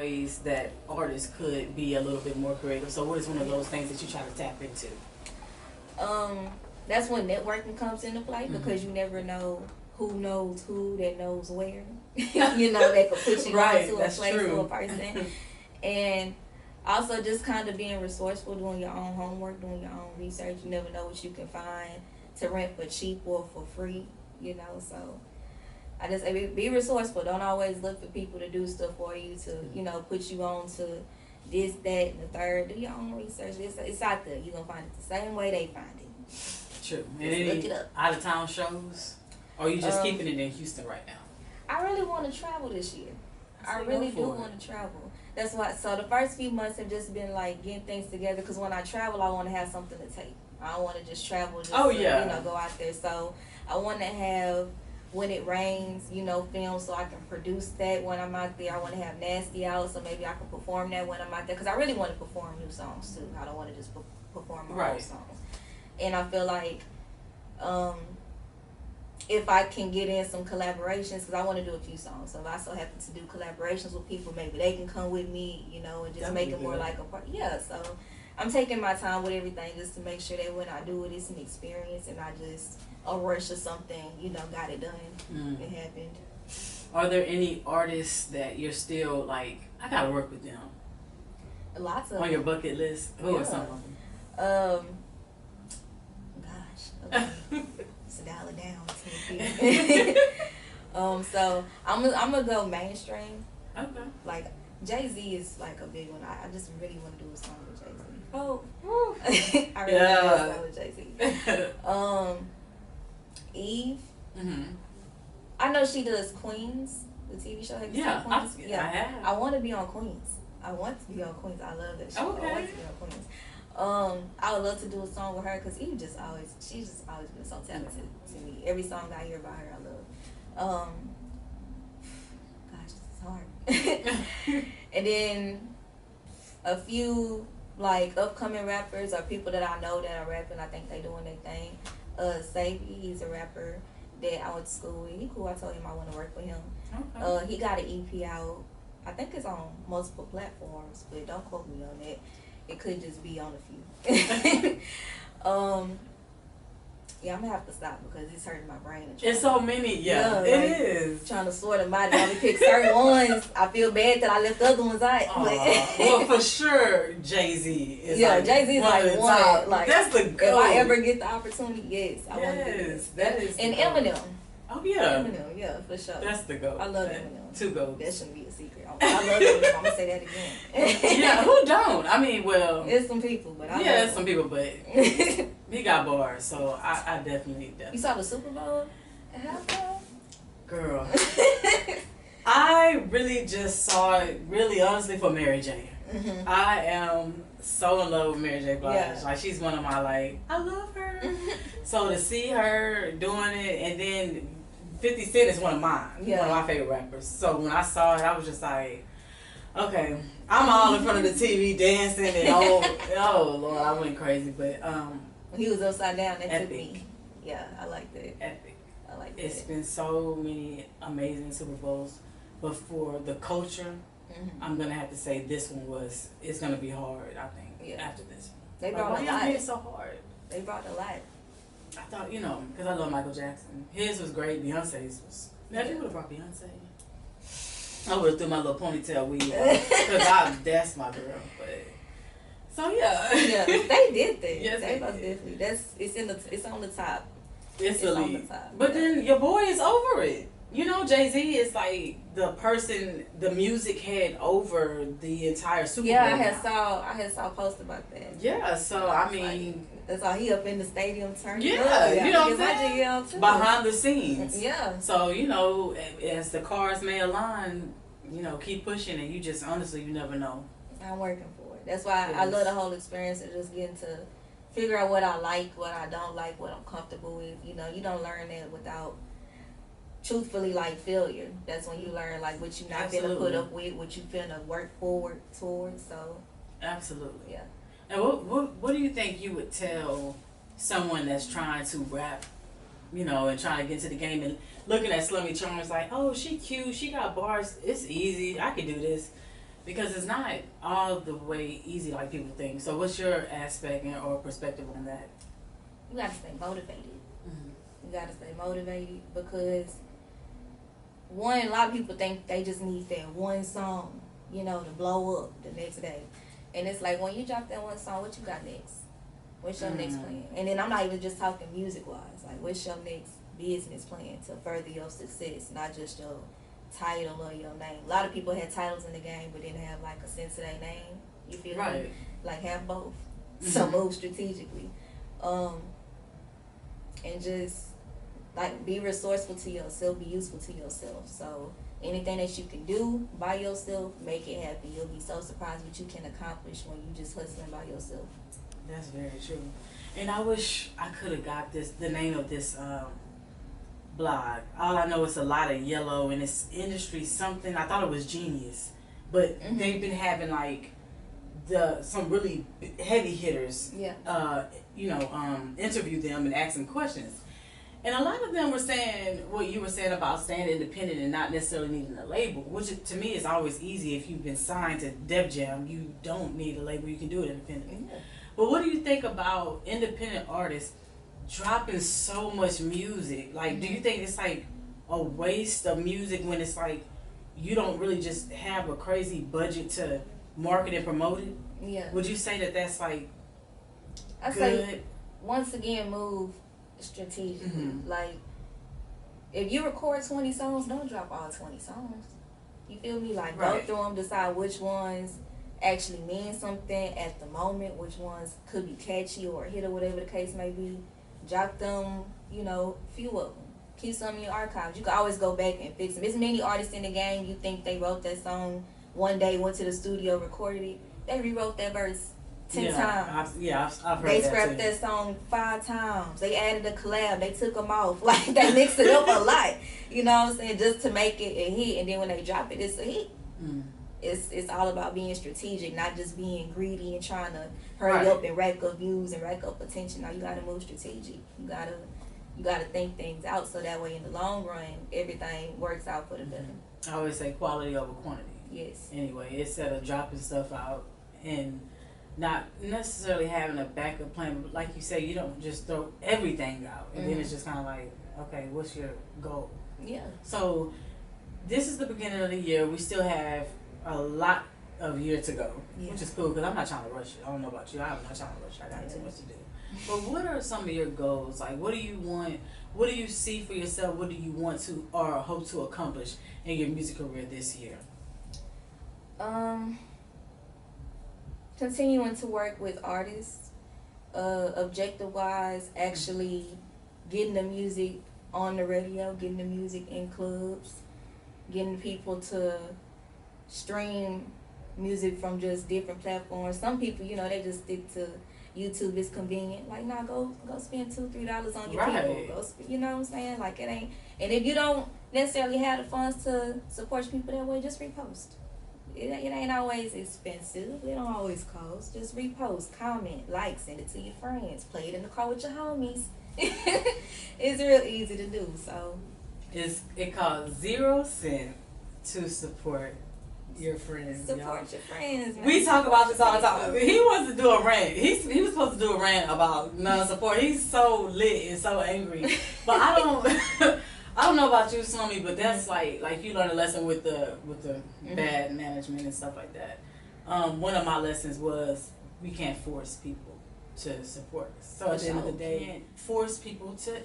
ways that artists could be a little bit more creative. So what is one of those things that you try to tap into? Um, that's when networking comes into play Mm-hmm. because you never know who knows who that knows where. You know, they could put you Right, onto a that's place true. or a person. And also just kind of being resourceful, doing your own homework, doing your own research. You never know what you can find to rent for cheap or for free, you know. So I just say be resourceful. Don't always look for people to do stuff for you to, you know, put you on to this, that, and the third. Do your own research. It's out there. You're going to find it the same way they find it. True. And Just look any it up. out of town shows? Or you just keeping it in Houston right now? I really want to travel this year. I Say really go do for it. want to travel. That's why. So the first few months have just been like getting things together. Because when I travel, I want to have something to take. I don't want to just travel. Just Oh, to, yeah. you know, go out there. So I want to have when it rains, you know, film so I can produce that when I'm out there. I want to have Nasty out so maybe I can perform that when I'm out there. Because I really want to perform new songs too. I don't want to just perform my old Right. songs. And I feel like if I can get in some collaborations, because I want to do a few songs. So if I so happen to do collaborations with people, maybe they can come with me, you know, and just That'd make be it more good. like a part. Yeah, so I'm taking my time with everything just to make sure that when I do it, it's an experience and I just a rush or something, you know, got it done. Mm. It happened. Are there any artists that you're still like, I gotta work with them? Lots of On your bucket list? Who are Yeah. some of gosh, them? okay. It's a dollar down. So I'm gonna go mainstream. Okay. Like Jay-Z is like a big one. I just really want to do a song with Jay-Z. Oh. I really want to do a song with Jay-Z. Eve. Mm-hmm. I know she does Queens, the TV show. Have you Yeah, seen Queens? I have. I want to be on Queens. I want to be on Queens. I love that show. Okay. I want to be on Queens. I would love to do a song with her because Eve she's just always been so talented to me. Every song I hear about her, I love. Gosh, this is hard. And then a few like upcoming rappers or people that I know that are rapping. I think they doing their thing. Savy, he's a rapper that I went to school with. He cool. I told him I want to work with him. Okay. He got an EP out. I think it's on multiple platforms, but don't quote me on that. It could just be on a few. Yeah, I'm gonna have to stop because it's hurting my brain. It's so many, yeah, Yeah, it like, is. Trying to sort them out. I only pick certain ones. I feel bad that I left the other ones out. Well, for sure, Jay-Z is Yeah, like Jay-Z's one like of the one. top. Like, that's the if goal. I ever get the opportunity, yes, I want to do Yes, it. that is And the goal. Eminem. Oh yeah, Eminem, yeah, for sure. that's the goal. I love Eminem. Two goals. That shouldn't be a secret. I love Eminem. I'm gonna say that again. Yeah, who don't? I mean, well, It's some people, but I yeah, love it's some people, but him. he got bars, so I definitely You saw the Super Bowl at halftime? Girl, I really just saw it, really honestly, for Mary J. Mhm. I am so in love with Mary J. Blige. Yeah. Like, she's one of my, like, I love her. So to see her doing it, and then 50 Cent is one of mine, Yeah. one of my favorite rappers. So when I saw it, I was just like, okay, I'm all in front of the TV dancing, and oh Lord, I went crazy. But When he was upside down, that took Epic. me. Yeah, I like that. epic. I like that. It's been so many amazing Super Bowls, but for the culture, Mhm. I'm gonna have to say this one it's gonna be hard. I think Yeah. after this one. They Like, brought why a y'all lot. being so hard? They brought a lot. I thought, because I love Michael Jackson. His was great. Beyonce's was. Now, if you Yeah. would have brought Beyonce, I would have threw my little ponytail weave because that's my girl. But so yeah, Yeah, they did that. Yes, they they most did. definitely. It's on the top. it's It's on elite. the top, But yeah. then your boy is over it. Jay-Z is like the person the music had over the entire Super Yeah, Bowl. I had saw a post about that. Yeah, so I mean, That's all he up in the stadium turning yeah, up. you know what Get my I'm saying? jig out, too. Behind the scenes. Yeah. So, as the cars may align, keep pushing, and you just, honestly, you never know. I'm working for it. That's why I love the whole experience of just getting to figure out what I like, what I don't like, what I'm comfortable with. You don't learn that without truthfully like failure. That's when you learn like what you're not gonna put up with, what you finna work forward towards. So Absolutely. yeah. And what do you think you would tell someone that's trying to rap, and trying to get into the game and looking at Slummy Charms like, oh, she cute, she got bars, it's easy, I can do this. Because it's not all the way easy like people think. So what's your aspect or perspective on that? You gotta stay motivated. Mm-hmm. You gotta stay motivated because one, a lot of people think they just need that one song, you know, to blow up the next day. And it's like when you drop that one song, what you got next? What's your next plan? And then I'm not even just talking music wise. Like, what's your next business plan to further your success, not just your title or your name. A lot of people had titles in the game but didn't have like a sense of their name. You feel right. me? Like have both. Mm-hmm. So move strategically. And just like be resourceful to yourself, be useful to yourself. So anything that you can do by yourself, make it happen. You'll be so surprised what you can accomplish when you just hustling by yourself. That's very true. And I wish I could have got the name of this blog. All I know is a lot of yellow and it's industry something. I thought it was Genius. But they've been having like some really heavy hitters interview them and ask them questions. And a lot of them were saying what you were saying about staying independent and not necessarily needing a label, which to me is always easy. If you've been signed to Def Jam, you don't need a label. You can do it independently. Yeah. But what do you think about independent artists dropping so much music? Like, do you think it's like a waste of music when it's like you don't really just have a crazy budget to market and promote it? Yeah. Would you say that that's like I good? say once again move strategically. Mm-hmm. Like if you record 20 songs, don't drop all 20 songs. You feel me? Like right. Go through them, decide which ones actually mean something at the moment, which ones could be catchy or a hit or whatever the case may be. Drop them, few of them. Keep some in your archives. You can always go back and fix them. There's many artists in the game, you think they wrote that song one day, went to the studio, recorded it. They rewrote that verse 10 times. I've heard they that scrapped too. that song 5 times. They added a collab. They took them off. Like, they mixed it up a lot. You know what I'm saying? Just to make it a hit. And then when they drop it, it's a hit. Mm. It's all about being strategic, not just being greedy and trying to hurry up and rack up views and rack up attention. Now you gotta move strategic. You gotta think things out so that way in the long run everything works out for the better. I always say quality over quantity. Yes. Anyway, instead of dropping stuff out and not necessarily having a backup plan, but like you say, you don't just throw everything out and then it's just kind of like, okay, what's your goal? Yeah. So this is the beginning of the year. We still have a lot of year to go, which is cool because I'm not trying to rush it. I don't know about you. I'm not trying to rush it. I got too much to do. But what are some of your goals? Like, what do you want? What do you see for yourself? What do you want to or hope to accomplish in your music career this year? Continuing to work with artists, objective wise, actually getting the music on the radio, getting the music in clubs, getting people to stream music from just different platforms. Some people, they just stick to YouTube. It's convenient. Like, nah, go spend $2-3 on your people. You know what I'm saying? Like, it ain't. And if you don't necessarily have the funds to support your people that way, just repost. It ain't always expensive. It don't always cost. Just repost, comment, like, send it to your friends. Play it in the car with your homies. It's real easy to do. So it costs 0 cents to support your friends. Support your friends, man. We talk about this all the time. He wants to do a rant. He was supposed to do a rant about non-support. He's so lit and so angry. But I don't know about you, Slummy, but that's like you learned a lesson with the bad management and stuff like that. One of my lessons was we can't force people to support us. So at the end of the day, you can't force people to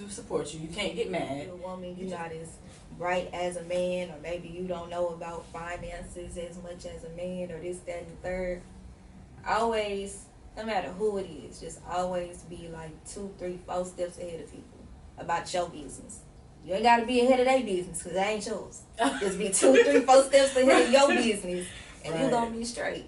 support you. You can't get mad. You're a woman, you're not as bright as a man, or maybe you don't know about finances as much as a man, or this, that, and the third. Always, no matter who it is, just always be like 2, 3, 4 steps ahead of people about your business. You ain't got to be ahead of their business because that ain't yours. Just be 2, 3, 4 steps ahead of your business and you're going to be straight.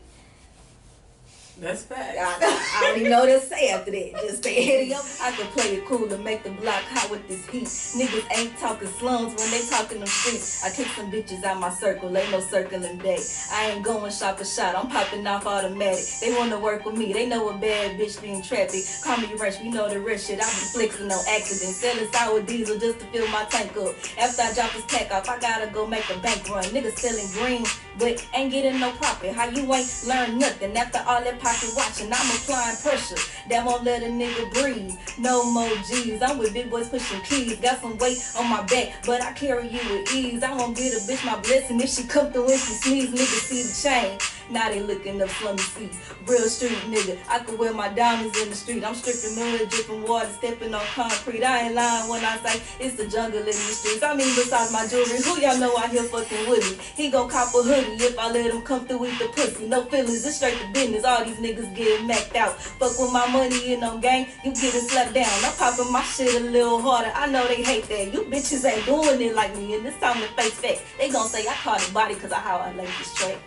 That's fact. I don't even know what to say after that. Just stay ahead of your. I can play it cool and make the block hot with this heat. Niggas ain't talking slums when they talking them streets. I kick some bitches out my circle, ain't no circling day. I ain't going shot for shot, I'm popping off automatic. They wanna work with me, they know a bad bitch be in traffic. Call me Rush, we know the rest shit. I be flexing no accident, selling sour diesel just to fill my tank up. After I drop this pack off, I gotta go make a bank run. Niggas selling green, but ain't getting no profit. How you ain't learn nothing after all that pocket watching? I'm applying pressure that won't let a nigga breathe. No more G's. I'm with big boys pushing keys. Got some weight on my back, but I carry you with ease. I won't get a bitch my blessing if she come through and she sneeze. Niggas see the chain. Now they looking up Slummy C. Real street nigga. I could wear my diamonds in the street. I'm stripping mud, dripping water, stepping on concrete. I ain't lying when I say it's the jungle in the streets. I mean, besides my jewelry, who y'all know out here fucking with me? He gon' cop a hoodie if I let him come through with the pussy. No feelings, it's straight to business. All these niggas getting macked out. Fuck with my money in on gang, you getting slapped down. I'm popping my shit a little harder. I know they hate that. You bitches ain't doing it like me, and this time to face facts. They gon' say I caught a body cause of how I laid this track.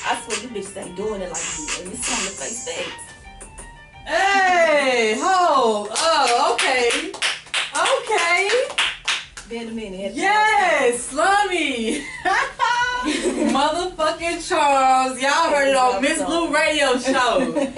I swear you bitches ain't doing it like me, and it's time to face facts. Hey, hold. Oh, okay. Okay. Been a minute. Yes, Slummy. Motherfucking Charms. Y'all heard it on Miss Blue Radio Show.